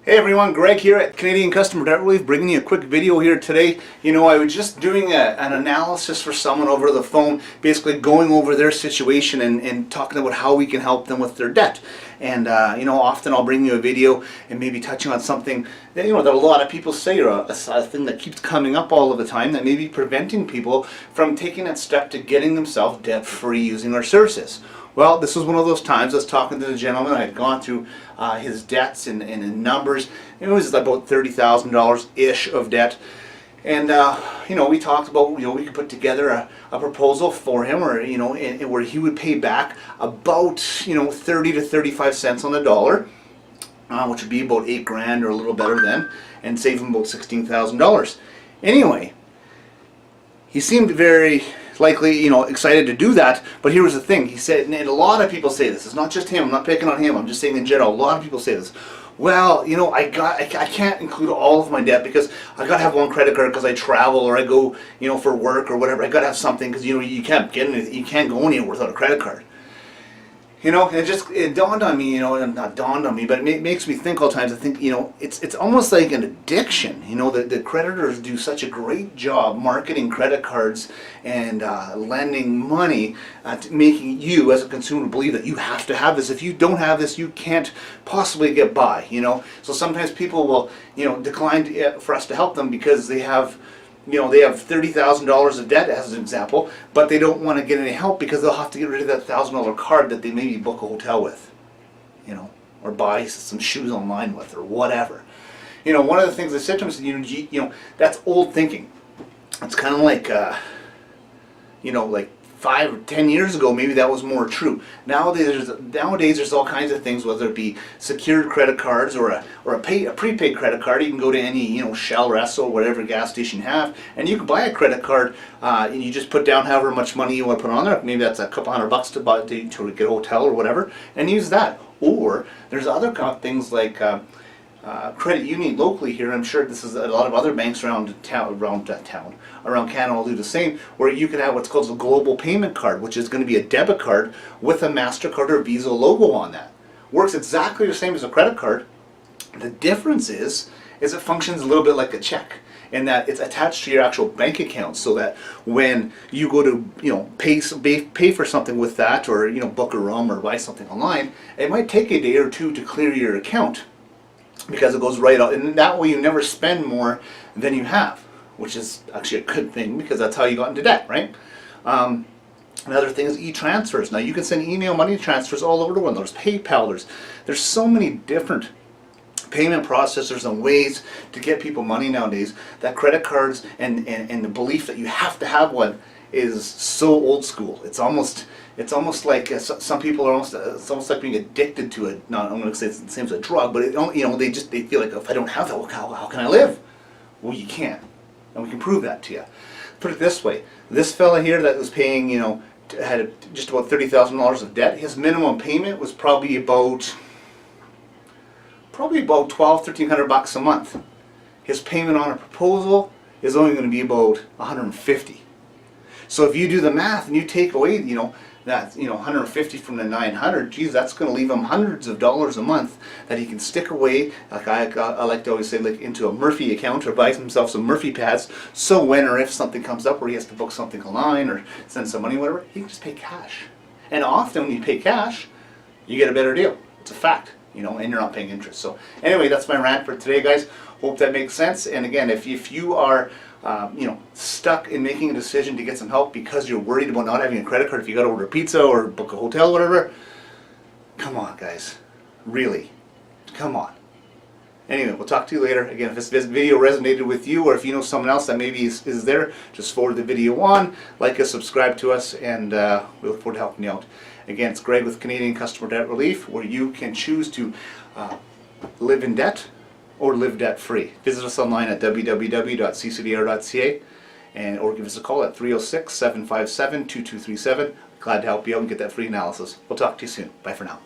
Hey everyone, Greg here at Canadian Customer Debt Relief, bringing you a quick video here today. I was just doing an analysis for someone over the phone, basically going over their situation and talking about how we can help them with their debt. And often I'll bring you a video and maybe touching on something that, that a lot of people say, or a thing that keeps coming up all of the time that may be preventing people from taking that step to getting themselves debt-free using our services. Well, this was one of those times. I was talking to the gentleman. I had gone through his debts and numbers. It was about $30,000-ish of debt. And, we talked about, we could put together a proposal for him, or, where he would pay back about, 30 to 35 cents on the dollar, which would be about $8,000 or a little better then, and save him about $16,000. Anyway, he seemed very likely, excited to do that, but here was the thing. He said, and a lot of people say this, it's not just him, I'm not picking on him, I'm just saying in general, a lot of people say this. Well, I can't include all of my debt because I gotta have one credit card because I travel or I go, for work or whatever. I gotta have something because you can't get anything, you can't go anywhere without a credit card. And it dawned on me, not dawned on me, but it makes me think all the times. I think, it's almost like an addiction. The creditors do such a great job marketing credit cards and lending money, making you as a consumer believe that you have to have this. If you don't have this, you can't possibly get by. So sometimes people will, decline for us to help them because they have. They have $30,000 of debt as an example, but they don't want to get any help because they'll have to get rid of that $1,000 card that they maybe book a hotel with, or buy some shoes online with, or whatever. One of the things I said to him is, that's old thinking. It's kind of like, like 5 or 10 years ago, maybe that was more true. Nowadays there's all kinds of things, whether it be secured credit cards or a prepaid credit card. You can go to any Shell, Resto, whatever gas station you have, and you can buy a credit card, and you just put down however much money you want to put on there. Maybe that's a couple $100 to buy to get a hotel or whatever, and use that. Or there's other things like credit union locally here. I'm sure this is a lot of other banks around Canada will do the same, where you can have what's called a global payment card, which is going to be a debit card with a MasterCard or Visa logo on that. Works exactly the same as a credit card. The difference is it functions a little bit like a check, in that it's attached to your actual bank account, so that when you go to pay for something with that, or book a room or buy something online, it might take a day or two to clear your account, because it goes right out, and that way you never spend more than you have, which is actually a good thing because that's how you got into debt, right? Another thing is e-transfers. Now you can send email money transfers all over the world. There's PayPal. There's so many different payment processors and ways to get people money nowadays that credit cards and the belief that you have to have one is so old school. It's almost like some people are it's almost like being addicted to it. Not, I'm going to say it's the same as a drug, but they feel like, if I don't have that, well, how can I live? Well, you can't, and we can prove that to you. Put it this way: this fella here that was paying, had just about $30,000 of debt. His minimum payment was probably about $1,200-1,300 a month. His payment on a proposal is only going to be about $150. So if you do the math and you take away, that 150 from the 900, geez, that's going to leave him hundreds of dollars a month that he can stick away, like I like to always say, like into a Murphy account, or buy himself some Murphy pads, so when or if something comes up where he has to book something online or send some money, whatever, he can just pay cash. And often when you pay cash, you get a better deal. It's a fact, and you're not paying interest. So anyway, that's my rant for today, guys. Hope that makes sense. And again, if you are stuck in making a decision to get some help because you're worried about not having a credit card, if you got to order pizza or book a hotel, whatever, come on, guys, really, come on. Anyway, we'll talk to you later. Again, if this video resonated with you, or if you know someone else that maybe is there, just forward the video on, like us, subscribe to us, and we look forward to helping you out. Again, it's Greg with Canadian Customer Debt Relief, where you can choose to live in debt or live debt-free. Visit us online at www.ccdr.ca, or give us a call at 306-757-2237. Glad to help you out and get that free analysis. We'll talk to you soon. Bye for now.